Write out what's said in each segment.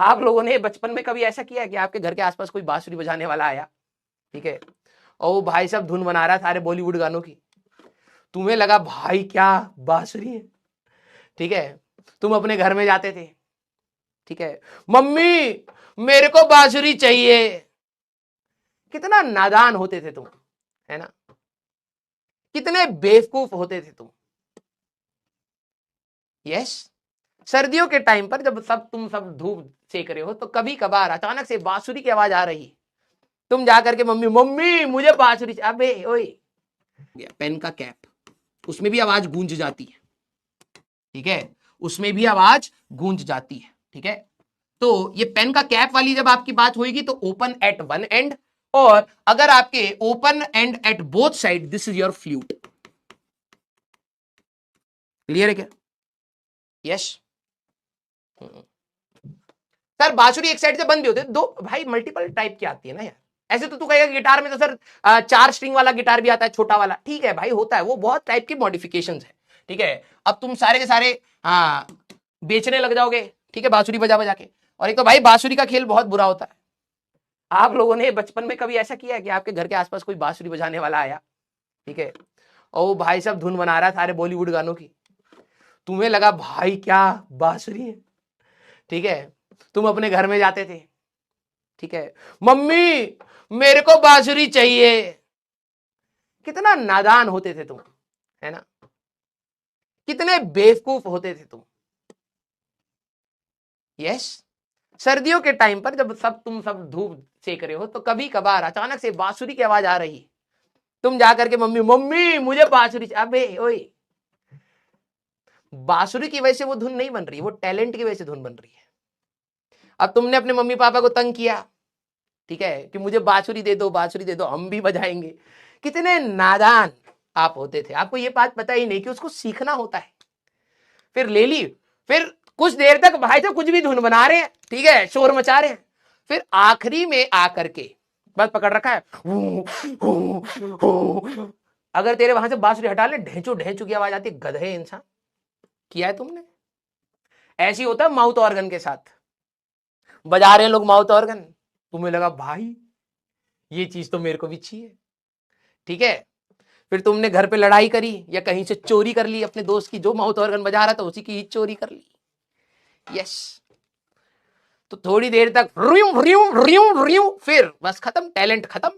आप लोगों ने बचपन में कभी ऐसा किया है कि आपके घर के आसपास कोई बांसुरी बजाने वाला आया, ठीक है, और वो भाई साहब धुन बना रहा था सारे बॉलीवुड गानों की, तुम्हें लगा भाई क्या बांसुरी है, ठीक है, तुम अपने घर में जाते थे, ठीक है, मम्मी मेरे को बांसुरी चाहिए। कितना नादान होते थे तुम, है ना, कितने बेवकूफ होते थे तुम। यस, सर्दियों के टाइम पर जब तुम सब धूप सेक रहे हो तो कभी कभार अचानक से बांसुरी की आवाज आ रही, तुम जाकर के मम्मी मम्मी मुझे बांसुरी, अबे ओए, पेन का कैप, उसमें भी आवाज गूंज जाती है, ठीक है, उसमें भी आवाज गूंज जाती है, ठीक है। तो ये पेन का कैप वाली जब आपकी बात होगी तो ओपन एट वन एंड, और अगर आपके open and at both side, this is your flute. Clear है क्या? यस। सर बांसुरी एक साइड से बंद भी होते दो, भाई मल्टीपल टाइप की आती है ना यार। ऐसे तो तू कहेगा गिटार में तो सर 4 स्ट्रिंग वाला गिटार भी आता है, छोटा वाला, ठीक है भाई, होता है, वो बहुत टाइप की मॉडिफिकेशंस है, ठीक है। अब तुम सारे के सारे बेचने लग जाओगे, ठीक है, बांसुरी बजा बजा के। और एक तो भाई बांसुरी का खेल बहुत बुरा होता है। आप लोगों ने बचपन में कभी ऐसा किया है कि आपके घर के आसपास कोई बांसुरी बजाने वाला आया, ठीक है, और वो भाई साहब धुन बना रहा है सारे बॉलीवुड गानों की, तुम्हें लगा भाई क्या बांसुरी है, ठीक है, तुम अपने घर में जाते थे, ठीक है, मम्मी मेरे को बांसुरी चाहिए। कितना नादान होते थे तुम, है ना, कितने बेवकूफ होते थे तुम। यस, सर्दियों के टाइम पर जब तुम सब धूप सेक रहे हो तो कभी कभार अचानक से बांसुरी की आवाज आ रही, तुम जाकर के मम्मी मम्मी मुझे बांसुरी, अबे ओए, बांसुरी की वजह से वो धुन नहीं बन रही, वो टैलेंट की वजह से धुन बन रही है। अब तुमने अपने मम्मी पापा को तंग किया, ठीक है, कि मुझे बांसुरी दे दो, बांसुरी दे दो, हम भी बजाएंगे। कितने नादान आप होते थे, आपको ये बात पता ही नहीं कि उसको सीखना होता है। फिर ले ली, फिर कुछ देर तक भाई तो कुछ भी धुन बना रहे हैं, ठीक है, शोर मचा रहे हैं, फिर आखिरी में आकर के बस पकड़ रखा है, अगर तेरे वहां से बांसुरी हटा ले, ढेंचू ढेंचू की आवाज आती, गधे इंसान, किया है तुमने? ऐसी होता है माउथ ऑर्गन के साथ, बजा रहे हैं लोग माउथ ऑर्गन, तुम्हें लगा भाई ये चीज तो मेरे को भी चाहिए, ठीक है, फिर तुमने घर पे लड़ाई करी या कहीं से चोरी कर ली अपने दोस्त की, जो माउथ ऑर्गन बजा रहा था उसी की चोरी कर ली। यस, तो थोड़ी देर तक रियूं रियूं रियूं रियूं, फिर बस खत्म, टैलेंट खत्म।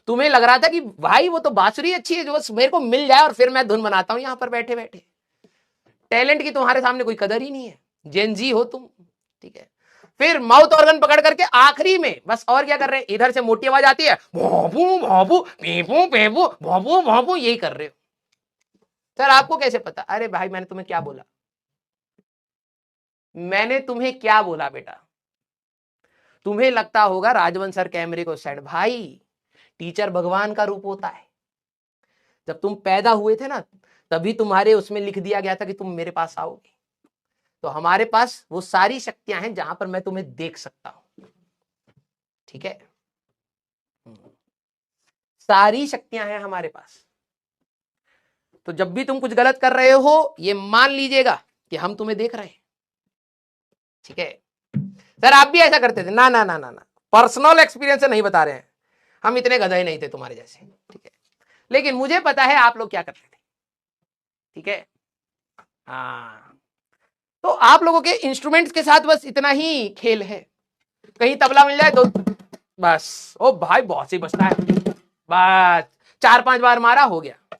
तुम्हें लग रहा था कि भाई वो तो बांसुरी अच्छी है जो बस मेरे को मिल जाए और फिर मैं धुन बनाता हूं यहां पर बैठे बैठे। टैलेंट की तुम्हारे सामने कोई कदर ही नहीं है, जेनजी हो तुम, ठीक है। फिर माउथ ऑर्गन पकड़ करके आखिरी में बस और क्या कर रहे हैं, इधर से मोटी आवाज आती है, भोंपू भोंपू पेपू पेपू भोंपू भोंपू, यही कर रहे हो। सर आपको कैसे पता? अरे भाई मैंने तुम्हें क्या बोला, मैंने तुम्हें क्या बोला बेटा? तुम्हें लगता होगा राजवंश सर कैमरे को सेट, भाई टीचर भगवान का रूप होता है। जब तुम पैदा हुए थे ना, तभी तुम्हारे उसमें लिख दिया गया था कि तुम मेरे पास आओगे। तो हमारे पास वो सारी शक्तियां हैं जहां पर मैं तुम्हें देख सकता हूं, ठीक है, सारी शक्तियां हैं हमारे पास। तो जब भी तुम कुछ गलत कर रहे हो ये मान लीजिएगा कि हम तुम्हें देख रहे हैं, ठीक है। सर आप भी ऐसा करते थे? ना ना ना ना ना, पर्सनल एक्सपीरियंस से नहीं बता रहे हैं, हम इतने गधे नहीं थे तुम्हारे जैसे, ठीक है, लेकिन मुझे पता है आप लोग क्या करते थे, ठीक है। हाँ, तो आप लोगों के इंस्ट्रूमेंट्स के साथ बस इतना ही खेल है, कहीं तबला मिल जाए तो बस, ओ भाई बहुत ही बचता है, बस 4-5 बार मारा हो गया।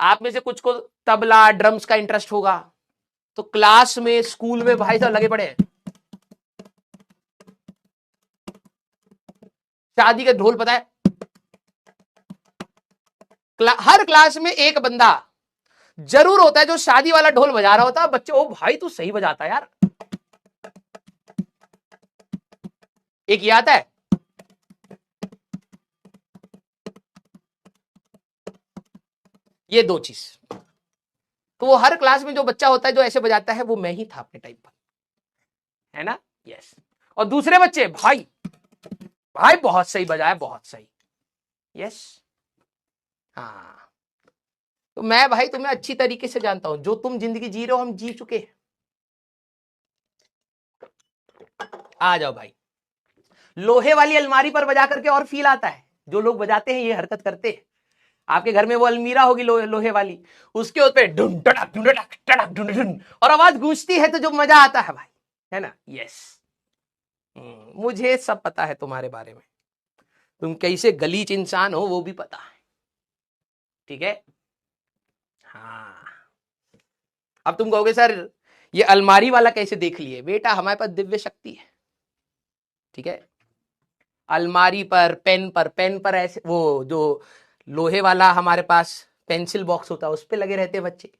आप में से कुछ को तबला ड्रम्स का इंटरेस्ट होगा, तो क्लास में स्कूल में भाई साहब लगे पड़े हैं, शादी के ढोल पता है, हर क्लास में एक बंदा जरूर होता है जो शादी वाला ढोल बजा रहा होता है। बच्चे ओ भाई तू सही बजाता है यार, एक ये आता है, ये दो चीज। तो वो हर क्लास में जो बच्चा होता है जो ऐसे बजाता है वो मैं ही था अपने टाइम पर, है ना। यस, और दूसरे बच्चे भाई भाई बहुत सही बजाया, बहुत सही। यस, हाँ, तो मैं भाई तुम्हें अच्छी तरीके से जानता हूं, जो तुम जिंदगी जी रहे हो हम जी चुके हैं। आ जाओ भाई, लोहे वाली अलमारी पर बजा करके और फील आता है। जो लोग बजाते हैं ये हरकत करते हैं, आपके घर में वो अलमीरा होगी लोहे वाली, उसके ऊपर ढूंढ टड़क ढूंढ टड़क ढूंढ ढूंढ और आवाज गूंजती है, तो जो मजा आता है भाई, है ना। यस, मुझे सब पता है तुम्हारे बारे में, तुम कैसे गलीच इंसान हो वो भी पता है, ठीक है। हाँ, अब तुम कहोगे सर ये अलमारी वाला कैसे देख लिए, बेटा हमारे पास दिव्य शक्ति है, ठीक है। अलमारी पर पेन पर ऐसे वो जो लोहे वाला हमारे पास पेंसिल बॉक्स होता है उस पे लगे रहते हैं बच्चे,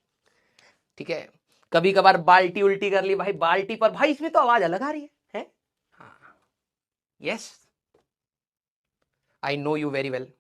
ठीक है। कभी कभार बाल्टी उल्टी कर ली भाई, बाल्टी पर भाई इसमें तो आवाज अलग आ रही है। हाँ, yes, I know you very well.